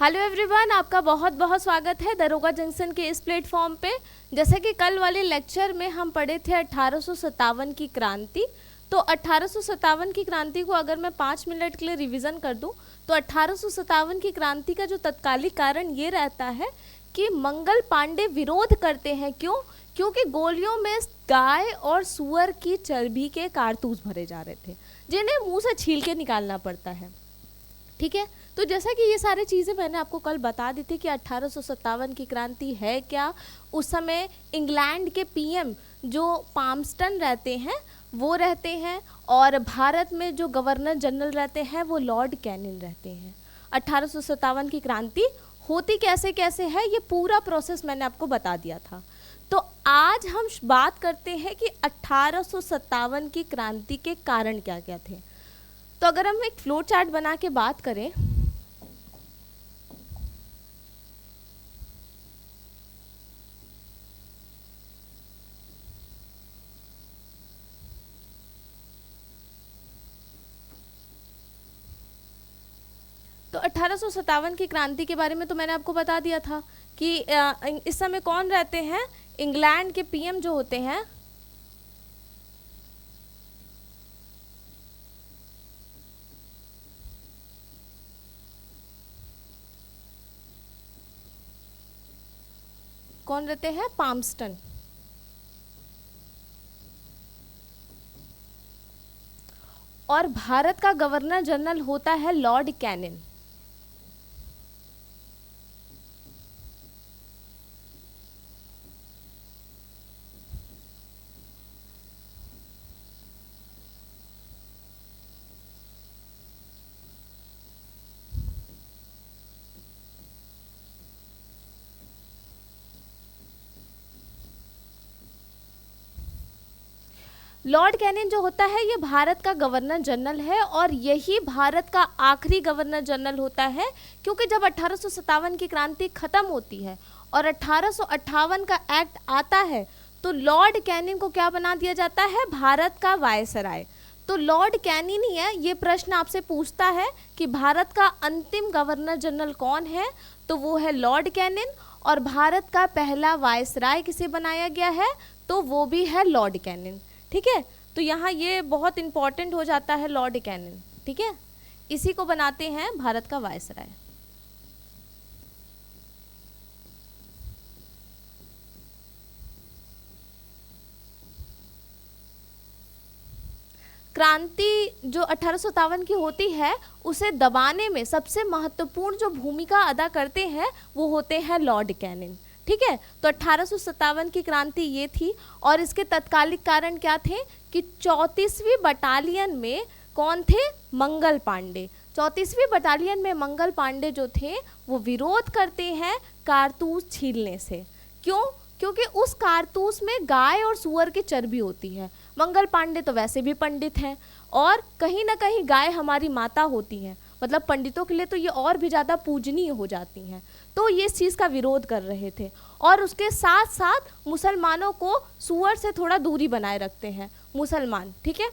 Hello everyone, आपका बहुत बहुत स्वागत है दरोगा जंक्शन के इस प्लेटफॉर्म पे। जैसे कि कल वाले लेक्चर में हम पढ़े थे 1857 की क्रांति। तो 1857 की क्रांति को अगर मैं 5 मिनट के लिए रिवीजन कर दूं तो 1857 की क्रांति का जो तत्कालिक कारण ये रहता है कि मंगल पांडे विरोध करते हैं। क्यों? क्योंकि गोलियों में गाय और सुअर की चर्बी के कारतूस भरे जा रहे थे जिन्हें मुंह से छील के निकालना पड़ता है। ठीक है, तो जैसा कि ये सारी चीज़ें मैंने आपको कल बता दी थी कि 1857 की क्रांति है क्या। उस समय इंग्लैंड के पीएम जो पाम्स्टन रहते हैं वो रहते हैं, और भारत में जो गवर्नर जनरल रहते हैं वो लॉर्ड कैनिंग रहते हैं। 1857 की क्रांति होती कैसे कैसे है ये पूरा प्रोसेस मैंने आपको बता दिया था। तो आज हम बात करते हैं कि 1857 की क्रांति के कारण क्या क्या थे। तो अगर हम एक फ्लो चार्ट बना के बात करें तो 1857 की क्रांति के बारे में तो मैंने आपको बता दिया था कि इस समय कौन रहते हैं। इंग्लैंड के पीएम जो होते हैं कौन रहते हैं, पाम्स्टन। और भारत का गवर्नर जनरल होता है लॉर्ड कैनिंग। लॉर्ड कैनिंग जो होता है ये भारत का गवर्नर जनरल है, और यही भारत का आखिरी गवर्नर जनरल होता है, क्योंकि जब 1857 की क्रांति खत्म होती है और 1858 का एक्ट आता है तो लॉर्ड कैनिंग को क्या बना दिया जाता है, भारत का वायसराय। तो लॉर्ड कैनिंग ही है। ये प्रश्न आपसे पूछता है कि भारत का अंतिम गवर्नर जनरल कौन है, तो वो है लॉर्ड कैनिंग। और भारत का पहला वायसराय किसे बनाया गया है, तो वो भी है लॉर्ड कैनिंग। ठीक है, तो यहाँ ये बहुत इंपॉर्टेंट हो जाता है लॉर्ड कैनिंग। ठीक है, इसी को बनाते हैं भारत का वायसराय। क्रांति जो 1857 की होती है उसे दबाने में सबसे महत्वपूर्ण जो भूमिका अदा करते हैं वो होते हैं लॉर्ड कैनिंग। ठीक है, तो 1857 की क्रांति ये थी, और इसके तत्कालिक कारण क्या थे कि 34वीं बटालियन में कौन थे, मंगल पांडे। 34वीं बटालियन में मंगल पांडे जो थे वो विरोध करते हैं कारतूस छीलने से। क्यों? क्योंकि उस कारतूस में गाय और सुअर की चर्बी होती है। मंगल पांडे तो वैसे भी पंडित हैं, और कहीं ना कहीं गाय हमारी माता होती है, मतलब पंडितों के लिए तो ये और भी ज़्यादा पूजनीय हो जाती हैं। तो ये इस चीज़ का विरोध कर रहे थे, और उसके साथ साथ मुसलमानों को सुअर से थोड़ा दूरी बनाए रखते हैं मुसलमान। ठीक है,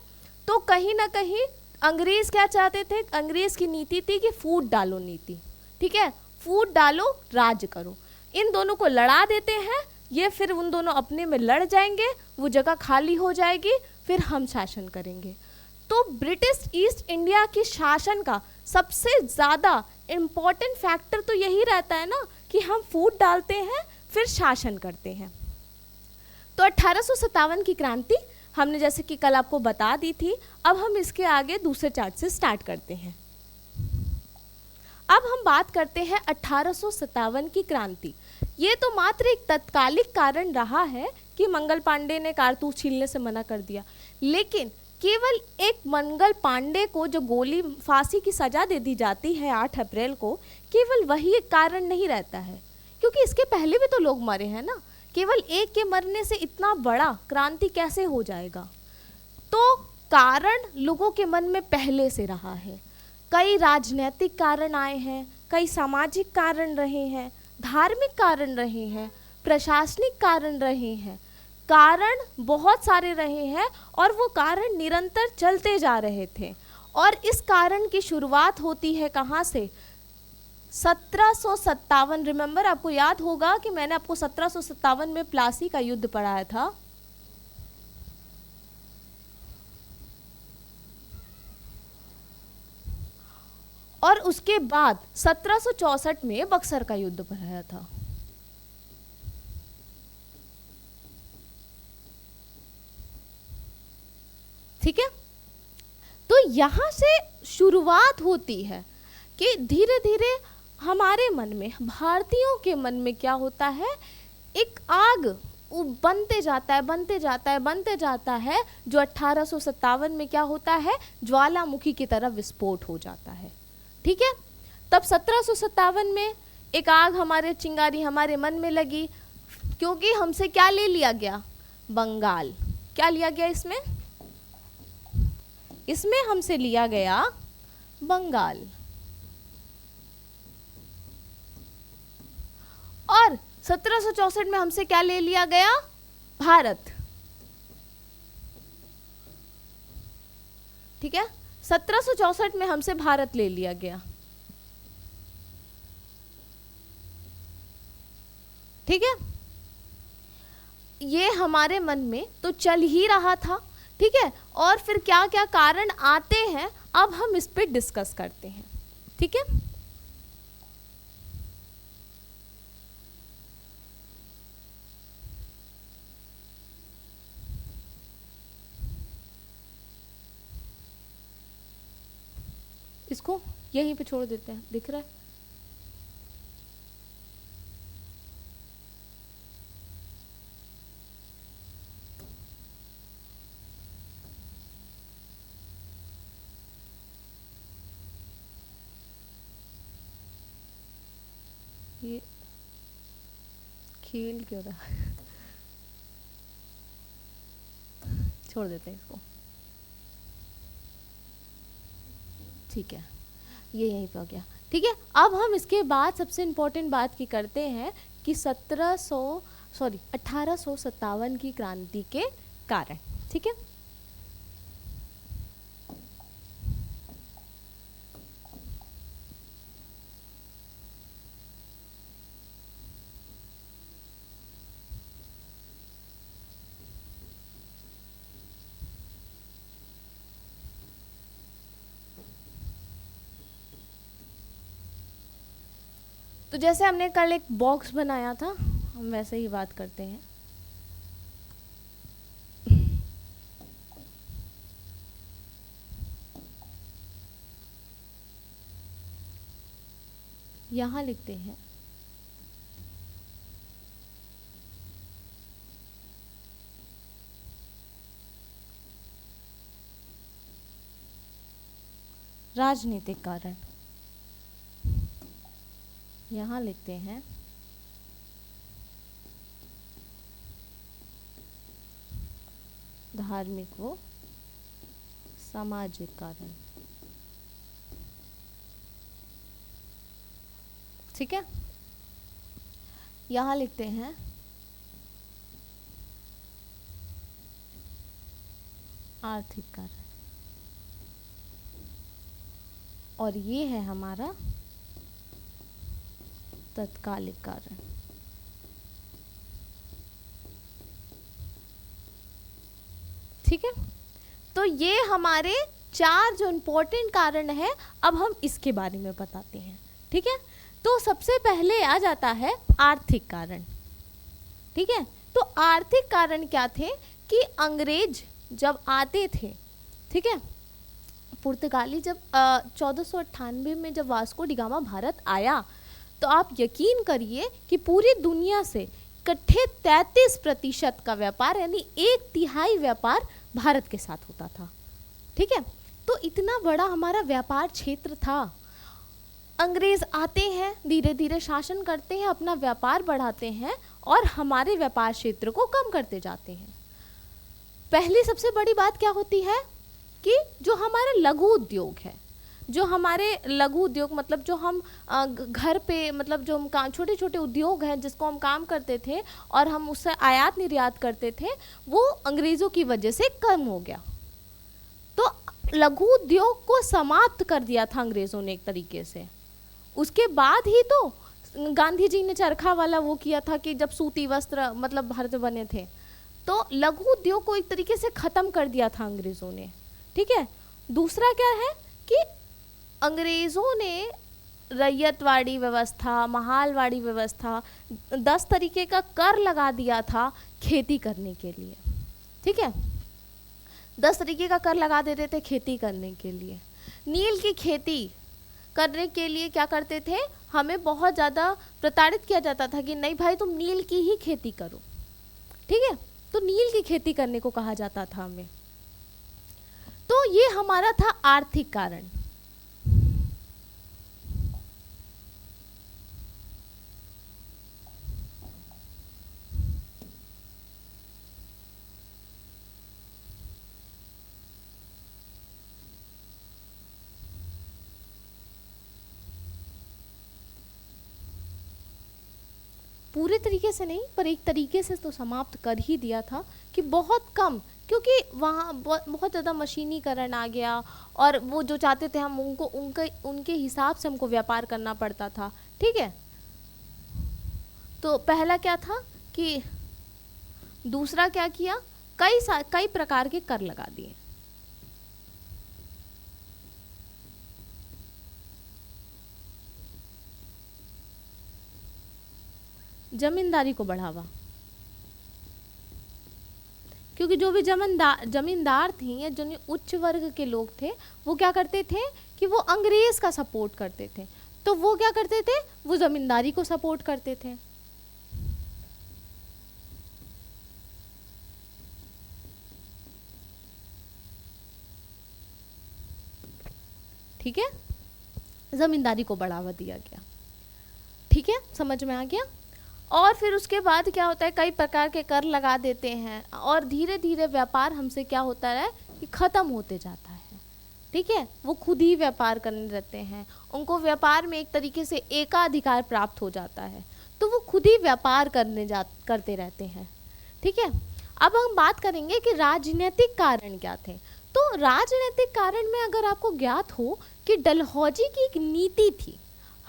तो कहीं ना कहीं अंग्रेज़ क्या चाहते थे, अंग्रेज़ की नीति थी कि फूट डालो नीति। ठीक है, फूट डालो राज करो। इन दोनों को लड़ा देते हैं, ये फिर उन दोनों अपने में लड़ जाएंगे, वो जगह खाली हो जाएगी, फिर हम शासन करेंगे। तो ब्रिटिश ईस्ट इंडिया की शासन का सबसे ज़्यादा इम्पॉर्टेंट फैक्टर तो यही रहता है ना कि हम फूट डालते हैं फिर शासन करते हैं। तो 1857 की क्रांति हमने जैसे कि कल आपको बता दी थी। अब हम इसके आगे दूसरे चार्ट से स्टार्ट करते हैं। अब हम बात करते हैं 1857 की क्रांति। ये तो मात्र एक तत्कालिक कारण रहा है कि मंगल पांडे ने कारतूस छीलने से मना कर दिया, लेकिन केवल एक मंगल पांडे को जो गोली फांसी की सजा दे दी जाती है 8 अप्रैल को, केवल वही एक कारण नहीं रहता है, क्योंकि इसके पहले भी तो लोग मरे हैं ना। केवल एक के मरने से इतना बड़ा क्रांति कैसे हो जाएगा। तो कारण लोगों के मन में पहले से रहा है। कई राजनीतिक कारण आए हैं, कई सामाजिक कारण रहे हैं, धार्मिक कारण रहे हैं, प्रशासनिक कारण रहे हैं, कारण बहुत सारे रहे हैं, और वो कारण निरंतर चलते जा रहे थे। और इस कारण की शुरुआत होती है कहाँ से, 1757, रिमेंबर, आपको याद होगा कि मैंने आपको 1757 में प्लासी का युद्ध पढ़ाया था। और उसके बाद 1764 में बक्सर का युद्ध पढ़ाया था। ठीक है, तो यहां से शुरुआत होती है कि धीरे धीरे हमारे मन में, भारतीयों के मन में क्या होता है, एक आग वो बनते जाता है, बनते जाता है, बनते जाता है, जो 1857 में क्या होता है, ज्वालामुखी की तरह विस्फोट हो जाता है। ठीक है, तब 1757 में एक आग, हमारे चिंगारी हमारे मन में लगी, क्योंकि हमसे क्या ले लिया गया, बंगाल। क्या लिया गया इसमें, इसमें हमसे लिया गया बंगाल। और 1764 में हमसे क्या ले लिया गया, भारत। ठीक है, 1764 में हमसे भारत ले लिया गया। ठीक है, ये हमारे मन में तो चल ही रहा था। ठीक है, और फिर क्या क्या कारण आते हैं, अब हम इस पे डिस्कस करते हैं। ठीक है, इसको यहीं पे छोड़ देते हैं, दिख रहा है। ये खेल क्यों रहा है, छोड़ देते हैं इसको। ठीक है, ये यहीं पे हो गया। ठीक है, अब हम इसके बाद सबसे इम्पोर्टेंट बात की करते हैं कि 1857 की क्रांति के कारण। ठीक है, तो जैसे हमने कल एक बॉक्स बनाया था, हम वैसे ही बात करते हैं। यहां लिखते हैं राजनीतिक कारण, यहाँ लिखते हैं धार्मिक व सामाजिक कारण। ठीक है, यहाँ लिखते हैं आर्थिक कारण, और ये है हमारा तत्कालिक कारण। ठीक है, तो ये हमारे 4 जो इम्पोर्टेंट कारण है, अब हम इसके बारे में बताते हैं। ठीक है, तो सबसे पहले आ जाता है आर्थिक कारण। ठीक है, तो आर्थिक कारण क्या थे कि अंग्रेज जब आते थे, ठीक है, पुर्तगाली जब 1498 में जब वास्को डी गामा भारत आया, तो आप यकीन करिए कि पूरी दुनिया से इकट्ठे 33% का व्यापार, यानी 1/3 व्यापार भारत के साथ होता था। ठीक है, तो इतना बड़ा हमारा व्यापार क्षेत्र था। अंग्रेज आते हैं, धीरे धीरे शासन करते हैं, अपना व्यापार बढ़ाते हैं और हमारे व्यापार क्षेत्र को कम करते जाते हैं। पहली सबसे बड़ी बात क्या होती है कि जो हमारा लघु उद्योग है, जो हमारे लघु उद्योग मतलब जो हम घर पे, मतलब जो हम छोटे छोटे उद्योग हैं जिसको हम काम करते थे और हम उससे आयात निर्यात करते थे, वो अंग्रेज़ों की वजह से कम हो गया। तो लघु उद्योग को समाप्त कर दिया था अंग्रेज़ों ने एक तरीके से, उसके बाद ही तो गांधी जी ने चरखा वाला वो किया था कि जब सूती वस्त्र मतलब भारत में बने थे, तो लघु उद्योग को एक तरीके से खत्म कर दिया था अंग्रेजों ने। ठीक है, दूसरा क्या है कि अंग्रेजों ने रैयतवाड़ी व्यवस्था, महालवाड़ी व्यवस्था, 10 तरीके का कर लगा दिया था खेती करने के लिए। ठीक है, 10 तरीके का कर लगा देते थे खेती करने के लिए। नील की खेती करने के लिए क्या करते थे, हमें बहुत ज़्यादा प्रताड़ित किया जाता था कि नहीं भाई तुम नील की ही खेती करो। ठीक है, तो नील की खेती करने को कहा जाता था हमें। तो ये हमारा था आर्थिक कारण। पूरे तरीके से नहीं, पर एक तरीके से तो समाप्त कर ही दिया था कि बहुत कम, क्योंकि वहाँ बहुत ज़्यादा मशीनीकरण आ गया और वो जो चाहते थे हम उनको उनके हिसाब से हमको व्यापार करना पड़ता था। ठीक है, तो पहला क्या था कि दूसरा क्या किया, कई प्रकार के कर लगा दिए। जमींदारी को बढ़ावा, क्योंकि जो भी जमींदार थे या जो उच्च वर्ग के लोग थे वो क्या करते थे कि वो अंग्रेज का सपोर्ट करते थे, तो वो क्या करते थे, वो जमींदारी को सपोर्ट करते थे। ठीक है, जमींदारी को बढ़ावा दिया गया। ठीक है, समझ में आ गया। और फिर उसके बाद क्या होता है, कई प्रकार के कर लगा देते हैं और धीरे धीरे व्यापार हमसे क्या होता है कि ख़त्म होते जाता है। ठीक है, वो खुद ही व्यापार करने रहते हैं, उनको व्यापार में एक तरीके से एकाधिकार प्राप्त हो जाता है, तो वो खुद ही व्यापार करते रहते हैं। ठीक है, अब हम बात करेंगे कि राजनीतिक कारण क्या थे। तो राजनीतिक कारण में अगर आपको ज्ञात हो कि डलहौजी की एक नीति थी,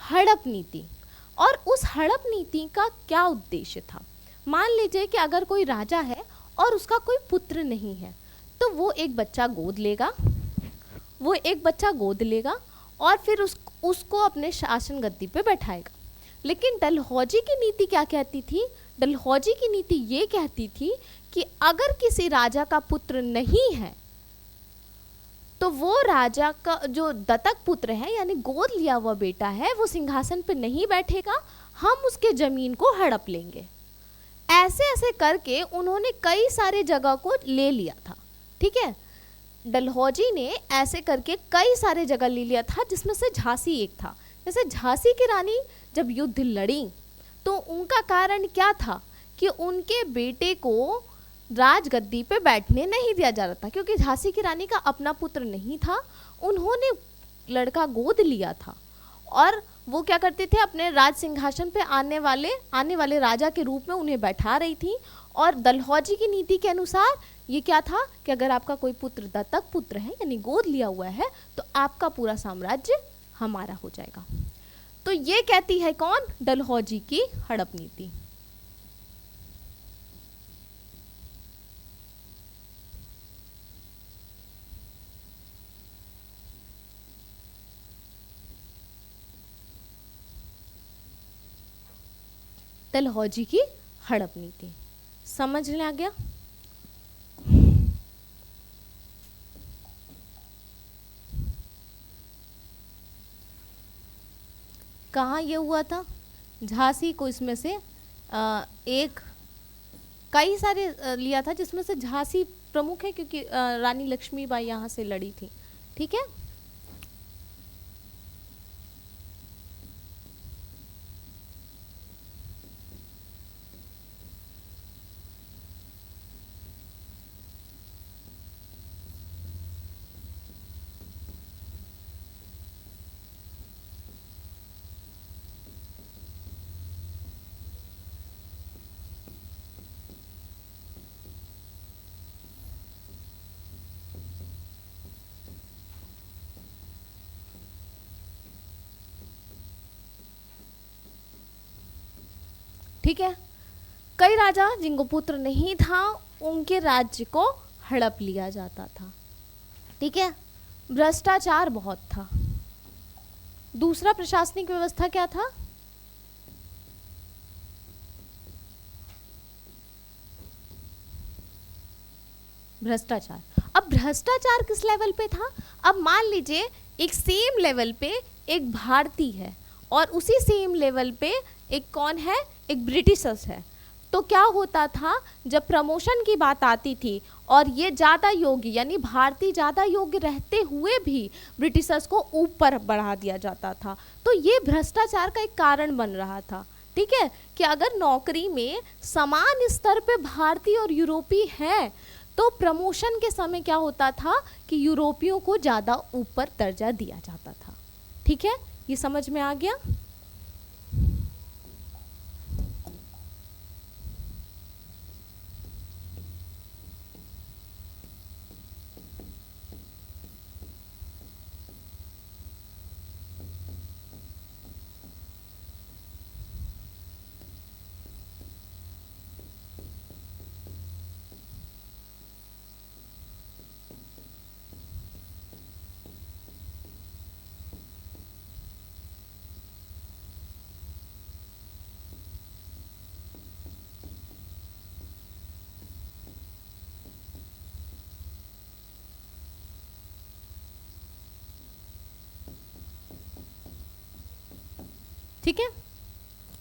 हड़प नीति, और उस हड़प नीति का क्या उद्देश्य था। मान लीजिए कि अगर कोई राजा है और उसका कोई पुत्र नहीं है, तो वो एक बच्चा गोद लेगा और फिर उसको अपने शासन गद्दी पे बैठाएगा। लेकिन डलहौजी की नीति क्या कहती थी, डलहौजी की नीति ये कहती थी कि अगर किसी राजा का पुत्र नहीं है तो वो राजा का जो दत्तक पुत्र है यानी गोद लिया हुआ बेटा है वो सिंहासन पे नहीं बैठेगा, हम उसके जमीन को हड़प लेंगे। ऐसे ऐसे करके उन्होंने कई सारे जगह को ले लिया था। ठीक है, डलहौजी ने ऐसे करके कई सारे जगह ले लिया था, जिसमें से झांसी एक था। जैसे झांसी की रानी जब युद्ध लड़ी तो उनका कारण क्या था कि उनके बेटे को राजगद्दी पे बैठने नहीं दिया जा रहा था, क्योंकि झांसी की रानी का अपना पुत्र नहीं था, उन्होंने लड़का गोद लिया था और वो क्या करते थे, अपने राज सिंहासन पे आने वाले राजा के रूप में उन्हें बैठा रही थी। और डलहौजी की नीति के अनुसार ये क्या था कि अगर आपका कोई पुत्र दत्तक पुत्र है यानी गोद लिया हुआ है तो आपका पूरा साम्राज्य हमारा हो जाएगा। तो ये कहती है कौन, डलहौजी की हड़प नीति। डलहौजी की हड़प नीति समझ में आ गया। कहाँ ये हुआ था, झांसी को इसमें से एक कई सारे लिया था, जिसमें से झांसी प्रमुख है क्योंकि रानी लक्ष्मीबाई यहाँ से लड़ी थी। ठीक है, ठीक है। कई राजा जिनको पुत्र नहीं था उनके राज्य को हड़प लिया जाता था, ठीक है। भ्रष्टाचार बहुत था। दूसरा प्रशासनिक व्यवस्था क्या था? भ्रष्टाचार। अब भ्रष्टाचार किस लेवल पे था? अब मान लीजिए एक सेम लेवल पे एक भारतीय है और उसी सेम लेवल पे एक कौन है, एक ब्रिटिशर्स है। तो क्या होता था, जब प्रमोशन की बात आती थी और ये ज़्यादा योग्य यानी भारतीय ज़्यादा योग्य रहते हुए भी ब्रिटिशर्स को ऊपर बढ़ा दिया जाता था। तो ये भ्रष्टाचार का एक कारण बन रहा था, ठीक है, कि अगर नौकरी में समान स्तर पे भारतीय और यूरोपीय हैं तो प्रमोशन के समय क्या होता था कि यूरोपियों को ज़्यादा ऊपर दर्जा दिया जाता था, ठीक है। ये समझ में आ गया? ठीक है,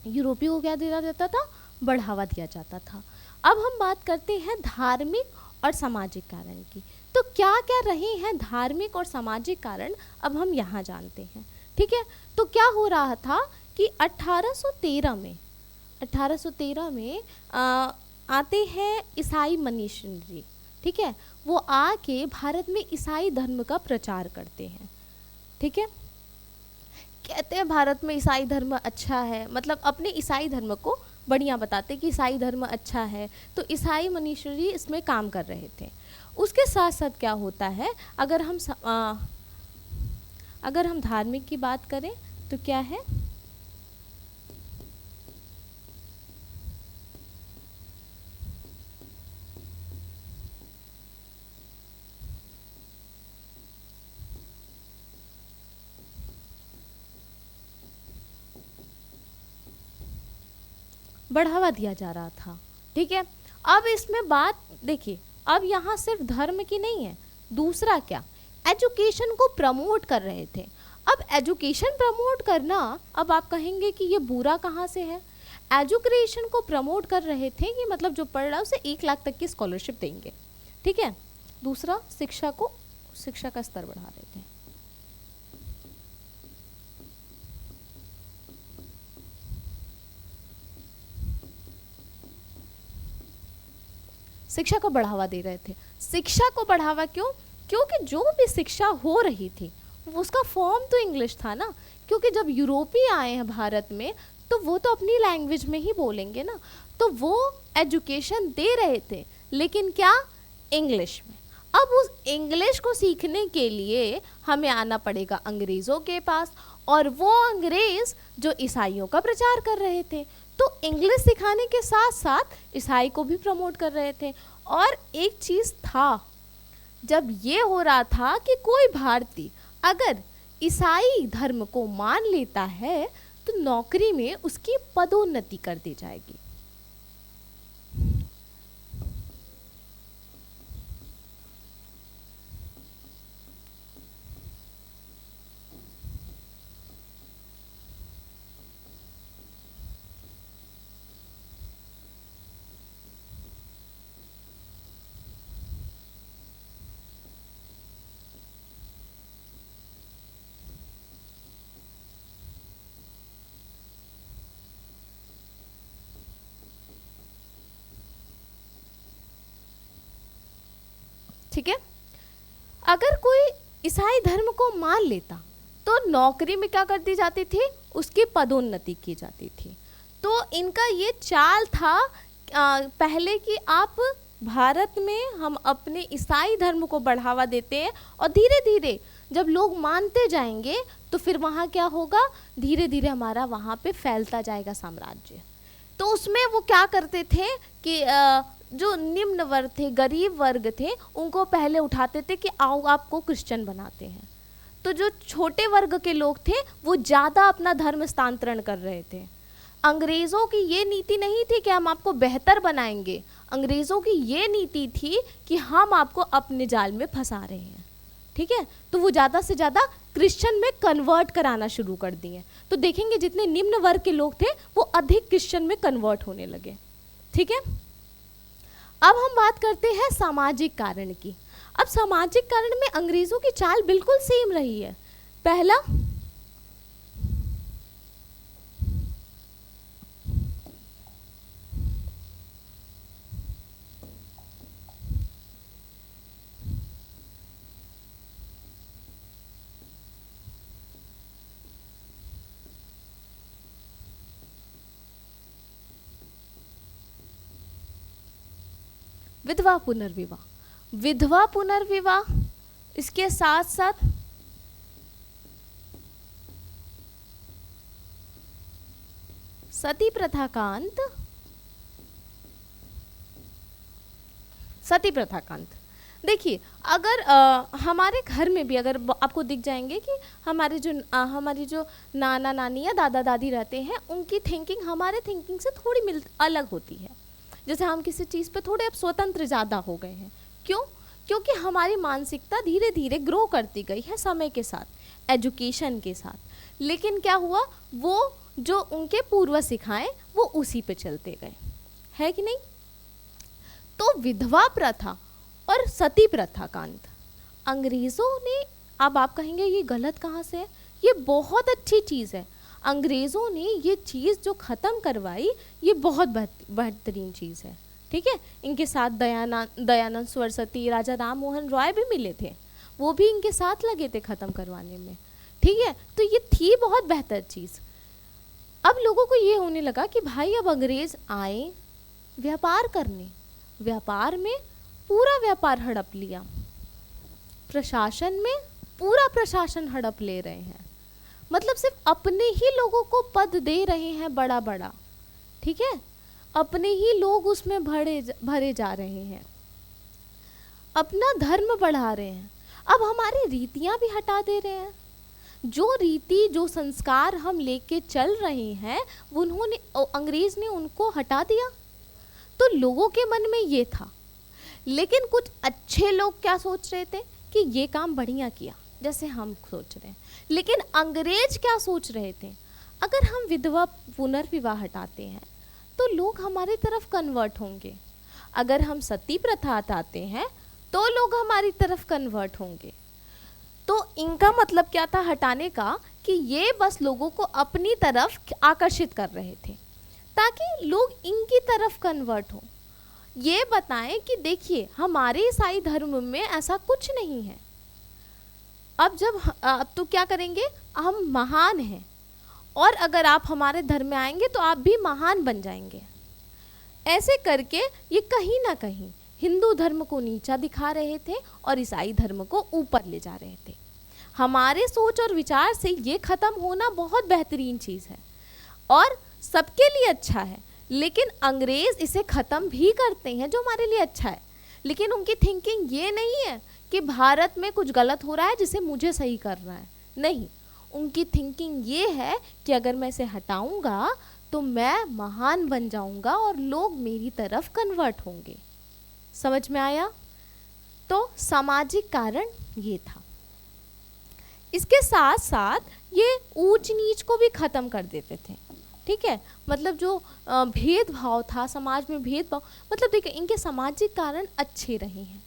यूरोपियों को क्या दिया जाता था? बढ़ावा दिया जाता था। अब हम बात करते हैं धार्मिक और सामाजिक कारण की। तो क्या क्या रहे हैं धार्मिक और सामाजिक कारण, अब हम यहाँ जानते हैं, ठीक है। तो क्या हो रहा था कि 1813 में आते हैं ईसाई मिशनरी, ठीक है। वो आके भारत में ईसाई धर्म का प्रचार करते हैं, ठीक है। कहते हैं भारत में ईसाई धर्म अच्छा है, मतलब अपने ईसाई धर्म को बढ़िया बताते कि ईसाई धर्म अच्छा है। तो ईसाई मिशनरी इसमें काम कर रहे थे। उसके साथ साथ क्या होता है, अगर हम धार्मिक की बात करें तो क्या है, बढ़ावा दिया जा रहा था, ठीक है। अब इसमें बात देखिए, अब यहाँ सिर्फ धर्म की नहीं है, दूसरा क्या, एजुकेशन को प्रमोट कर रहे थे। अब एजुकेशन प्रमोट करना, अब आप कहेंगे कि ये बुरा कहाँ से है। एजुकेशन को प्रमोट कर रहे थे कि मतलब जो पढ़ रहा है उसे 1 लाख तक की स्कॉलरशिप देंगे, ठीक है। दूसरा शिक्षा का स्तर बढ़ा रहे थे। शिक्षा को बढ़ावा दे रहे थे। शिक्षा को बढ़ावा क्यों? क्योंकि जो भी शिक्षा हो रही थी उसका फॉर्म तो इंग्लिश था ना, क्योंकि जब यूरोपीय आए हैं भारत में तो वो तो अपनी लैंग्वेज में ही बोलेंगे ना। तो वो एजुकेशन दे रहे थे, लेकिन क्या, इंग्लिश में। अब उस इंग्लिश को सीखने के लिए हमें आना पड़ेगा अंग्रेज़ों के पास, और वो अंग्रेज़ जो ईसाइयों का प्रचार कर रहे थे। तो इंग्लिश सिखाने के साथ साथ ईसाई को भी प्रमोट कर रहे थे। और एक चीज़ था, जब ये हो रहा था कि कोई भारतीय अगर ईसाई धर्म को मान लेता है तो नौकरी में उसकी पदोन्नति कर दी जाएगी। ठीक है, अगर कोई ईसाई धर्म को मान लेता तो नौकरी में क्या कर दी जाती थी, उसकी पदोन्नति की जाती थी। तो इनका ये चाल था पहले कि आप भारत में हम अपने ईसाई धर्म को बढ़ावा देते हैं और धीरे धीरे जब लोग मानते जाएंगे तो फिर वहाँ क्या होगा, धीरे धीरे हमारा वहाँ पे फैलता जाएगा साम्राज्य। तो उसमें वो क्या करते थे कि जो निम्न वर्ग थे, गरीब वर्ग थे, उनको पहले उठाते थे कि आओ आपको क्रिश्चियन बनाते हैं। तो जो छोटे वर्ग के लोग थे वो ज़्यादा अपना धर्म स्थानांतरण कर रहे थे। अंग्रेज़ों की ये नीति नहीं थी कि हम आपको बेहतर बनाएंगे, अंग्रेज़ों की ये नीति थी कि हम आपको अपने जाल में फंसा रहे हैं। ठीक है, तो वो ज़्यादा से ज़्यादा क्रिश्चियन में कन्वर्ट कराना शुरू कर दिए। तो देखेंगे जितने निम्न वर्ग के लोग थे वो अधिक क्रिश्चियन में कन्वर्ट होने लगे। ठीक है, अब हम बात करते हैं सामाजिक कारण की। अब सामाजिक कारण में अंग्रेज़ों की चाल बिल्कुल सेम रही है। पहला, विधवा पुनर्विवाह। विधवा पुनर्विवाह, इसके साथ साथ सती प्रथा का अंत। सती प्रथा का अंत देखिए, अगर हमारे घर में भी अगर आपको दिख जाएंगे कि हमारी जो नाना नानी या दादा दादी रहते हैं, उनकी थिंकिंग हमारे थिंकिंग से थोड़ी अलग होती है। जैसे हम किसी चीज़ पे थोड़े अब स्वतंत्र ज़्यादा हो गए हैं। क्यों? क्योंकि हमारी मानसिकता धीरे धीरे ग्रो करती गई है समय के साथ, एजुकेशन के साथ। लेकिन क्या हुआ, वो जो उनके पूर्वज सिखाएं वो उसी पे चलते गए, है कि नहीं? तो विधवा प्रथा और सती प्रथा का अंत अंग्रेज़ों ने, अब आप कहेंगे ये गलत कहाँ से है? ये बहुत अच्छी चीज़ है। अंग्रेज़ों ने ये चीज़ जो ख़त्म करवाई, ये बहुत बेहतरीन चीज़ है। ठीक है, इनके साथ दयानंद सरस्वती, राजा राम मोहन रॉय भी मिले थे, वो भी इनके साथ लगे थे ख़त्म करवाने में। ठीक है, तो ये थी बहुत बेहतर चीज़। अब लोगों को ये होने लगा कि भाई अब अंग्रेज़ आए व्यापार करने, व्यापार में पूरा व्यापार हड़प लिया, प्रशासन में पूरा प्रशासन हड़प ले रहे हैं, मतलब सिर्फ अपने ही लोगों को पद दे रहे हैं बड़ा बड़ा। ठीक है, अपने ही लोग उसमें भरे जा रहे हैं, अपना धर्म बढ़ा रहे हैं। अब हमारी रीतियां भी हटा दे रहे हैं। जो रीति जो संस्कार हम लेके चल रहे हैं उन्होंने, अंग्रेज ने उनको हटा दिया। तो लोगों के मन में ये था, लेकिन कुछ अच्छे लोग क्या सोच रहे थे कि ये काम बढ़िया किया, जैसे हम सोच रहे हैं। लेकिन अंग्रेज क्या सोच रहे थे, अगर हम विधवा पुनर्विवाह हटाते हैं तो लोग हमारी तरफ कन्वर्ट होंगे, अगर हम सती प्रथा हटाते हैं तो लोग हमारी तरफ कन्वर्ट होंगे। तो इनका मतलब क्या था हटाने का, कि ये बस लोगों को अपनी तरफ आकर्षित कर रहे थे ताकि लोग इनकी तरफ कन्वर्ट हो। ये बताएं कि देखिए हमारे ईसाई धर्म में ऐसा कुछ नहीं है। अब तो क्या करेंगे, हम महान हैं और अगर आप हमारे धर्म में आएंगे तो आप भी महान बन जाएंगे। ऐसे करके ये कहीं ना कहीं हिंदू धर्म को नीचा दिखा रहे थे और ईसाई धर्म को ऊपर ले जा रहे थे। हमारे सोच और विचार से ये ख़त्म होना बहुत बेहतरीन चीज़ है और सबके लिए अच्छा है। लेकिन अंग्रेज़ इसे ख़त्म भी करते हैं जो हमारे लिए अच्छा है, लेकिन उनकी थिंकिंग ये नहीं है कि भारत में कुछ गलत हो रहा है जिसे मुझे सही करना है। नहीं, उनकी थिंकिंग ये है कि अगर मैं इसे हटाऊंगा तो मैं महान बन जाऊंगा और लोग मेरी तरफ कन्वर्ट होंगे। समझ में आया? तो सामाजिक कारण ये था। इसके साथ साथ ये ऊंच नीच को भी ख़त्म कर देते थे। ठीक है, मतलब जो भेदभाव था समाज में, भेदभाव मतलब देखिए इनके सामाजिक कारण अच्छे रहे हैं।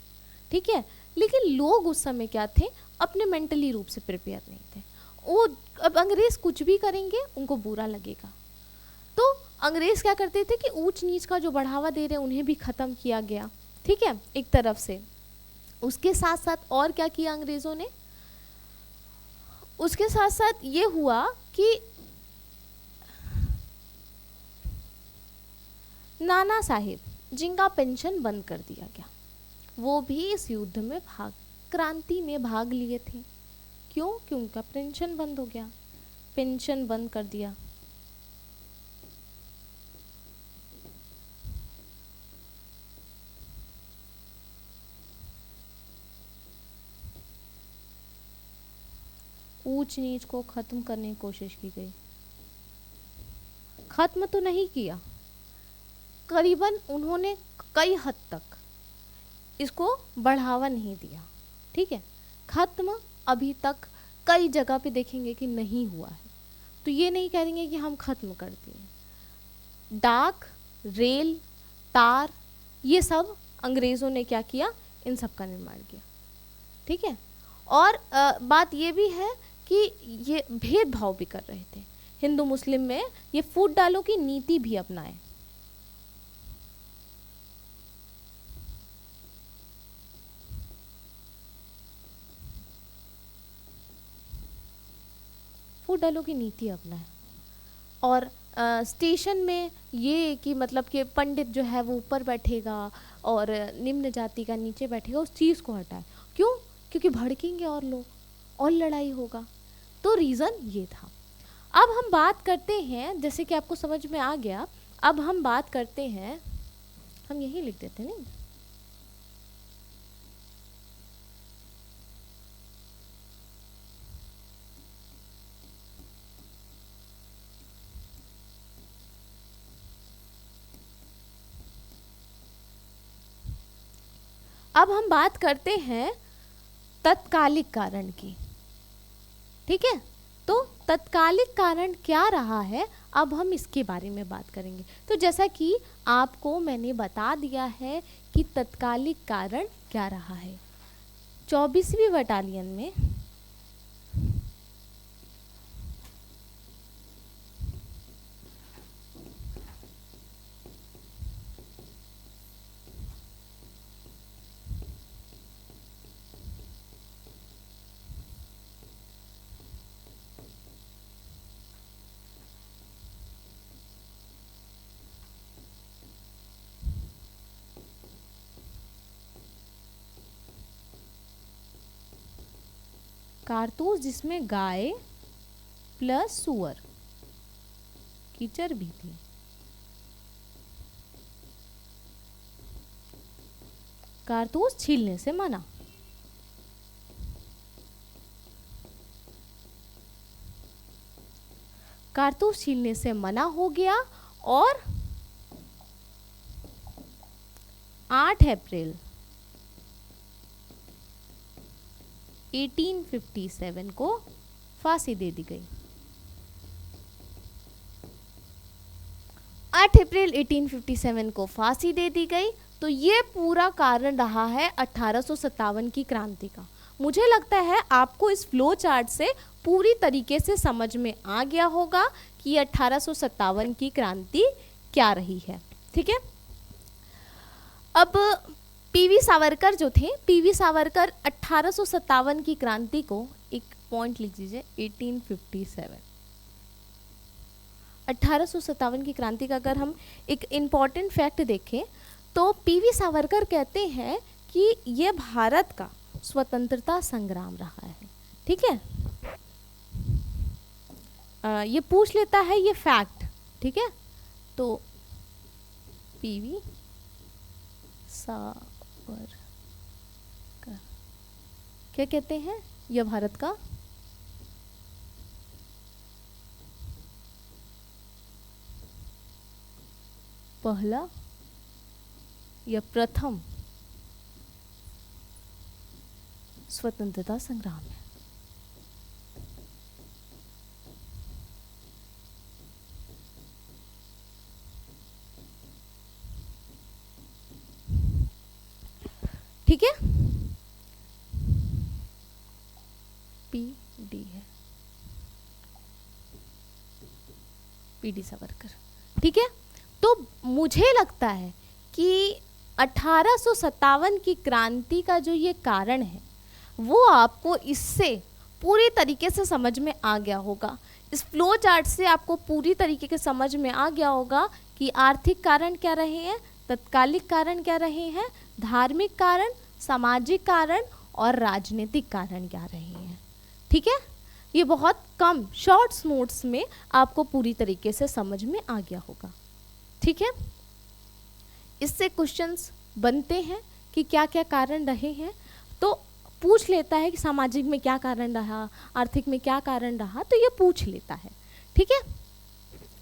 ठीक है, लेकिन लोग उस समय क्या थे, अपने मेंटली रूप से प्रिपेयर नहीं थे। वो अब अंग्रेज़ कुछ भी करेंगे उनको बुरा लगेगा। तो अंग्रेज़ क्या करते थे कि ऊंच नीच का जो बढ़ावा दे रहे हैं उन्हें भी ख़त्म किया गया। ठीक है, एक तरफ से। उसके साथ साथ और क्या किया अंग्रेज़ों ने, उसके साथ साथ ये हुआ कि नाना साहिब जिनका पेंशन बंद कर दिया गया, वो भी इस युद्ध में क्रांति में भाग लिए थे। क्यों? क्यों उनका पेंशन बंद हो गया, पेंशन बंद कर दिया। ऊंच नीच को खत्म करने की कोशिश की गई, खत्म तो नहीं किया, करीबन उन्होंने कई हद तक इसको बढ़ावा नहीं दिया। ठीक है, खत्म अभी तक कई जगह पे देखेंगे कि नहीं हुआ है, तो ये नहीं कहेंगे कि हम खत्म कर दिए। डाक, रेल, तार, ये सब अंग्रेज़ों ने क्या किया, इन सब का निर्माण किया। ठीक है, और बात ये भी है कि ये भेदभाव भी कर रहे थे हिंदू मुस्लिम में, ये फूट डालो की नीति भी अपनाए। फूट डालो की नीति अपनाए, और स्टेशन में ये कि मतलब कि पंडित जो है वो ऊपर बैठेगा और निम्न जाति का नीचे बैठेगा, उस चीज़ को हटाए। क्यों? क्योंकि भड़केंगे और लोग, और लड़ाई होगा। तो रीज़न ये था। अब हम बात करते हैं, जैसे कि आपको समझ में आ गया, अब हम बात करते हैं, हम यही लिख देते नहीं, अब हम बात करते हैं तत्कालिक कारण की। ठीक है, तो तत्कालिक कारण क्या रहा है, अब हम इसके बारे में बात करेंगे। तो जैसा कि आपको मैंने बता दिया है कि तत्कालिक कारण क्या रहा है। 24वीं बटालियन में कारतूस जिसमें गाय प्लस सुअर की चर्बी थी, कारतूस छीलने से मना। कारतूस छीलने से मना हो गया, और 8 अप्रैल 1857 को फांसी दे दी गई। 8 अप्रैल 1857 को फांसी दे दी गई। तो ये पूरा कारण रहा है 1857 की क्रांति का। मुझे लगता है आपको इस फ्लो चार्ट से पूरी तरीके से समझ में आ गया होगा कि 1857 की क्रांति क्या रही है। ठीक है, अब पीवी सावरकर जो थे, पीवी सावरकर 1857 की क्रांति को, एक पॉइंट लिख दीजिए, 1857, 1857 की क्रांति का अगर हम एक इम्पॉर्टेंट फैक्ट देखें तो पीवी सावरकर कहते हैं कि ये भारत का स्वतंत्रता संग्राम रहा है। ठीक है, ये पूछ लेता है ये फैक्ट। ठीक है, तो पीवी सावरकर क्या कहते हैं, यह भारत का पहला या प्रथम स्वतंत्रता संग्राम है। ठीक है, पीडी है, पीडी सावरकर। ठीक है, तो मुझे लगता है कि 1857 की क्रांति का जो ये कारण है वो आपको इससे पूरी तरीके से समझ में आ गया होगा। इस फ्लो चार्ट से आपको पूरी तरीके से समझ में आ गया होगा कि आर्थिक कारण क्या रहे हैं, तत्कालिक कारण क्या रहे हैं, धार्मिक कारण, सामाजिक कारण और राजनीतिक कारण क्या रहे हैं। ठीक है, ये बहुत कम शॉर्ट्स नोट्स में आपको पूरी तरीके से समझ में आ गया होगा। ठीक है, इससे क्वेश्चंस बनते हैं कि क्या क्या कारण रहे हैं। तो पूछ लेता है कि सामाजिक में क्या कारण रहा, आर्थिक में क्या कारण रहा, तो ये पूछ लेता है। ठीक है,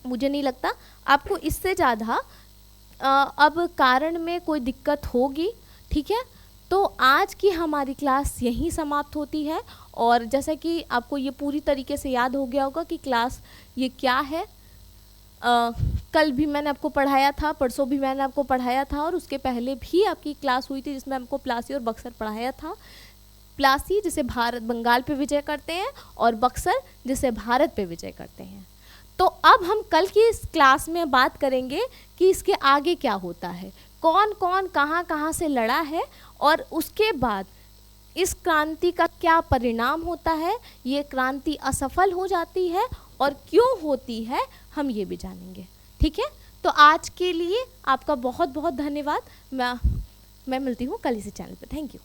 मुझे नहीं लगता आपको इससे ज़्यादा अब कारण में कोई दिक्कत होगी। ठीक है, तो आज की हमारी क्लास यहीं समाप्त होती है। और जैसा कि आपको ये पूरी तरीके से याद हो गया होगा कि क्लास ये क्या है, कल भी मैंने आपको पढ़ाया था, परसों भी मैंने आपको पढ़ाया था, और उसके पहले भी आपकी क्लास हुई थी जिसमें आपको प्लासी और बक्सर पढ़ाया था। प्लासी जिसे भारत बंगाल पे विजय करते हैं, और बक्सर जिसे भारत पे विजय करते हैं। तो अब हम कल की इस क्लास में बात करेंगे कि इसके आगे क्या होता है, कौन कौन कहाँ कहाँ से लड़ा है, और उसके बाद इस क्रांति का क्या परिणाम होता है, ये क्रांति असफल हो जाती है और क्यों होती है, हम ये भी जानेंगे। ठीक है, तो आज के लिए आपका बहुत बहुत धन्यवाद। मैं मिलती हूँ कल इसी चैनल पे। Thank you.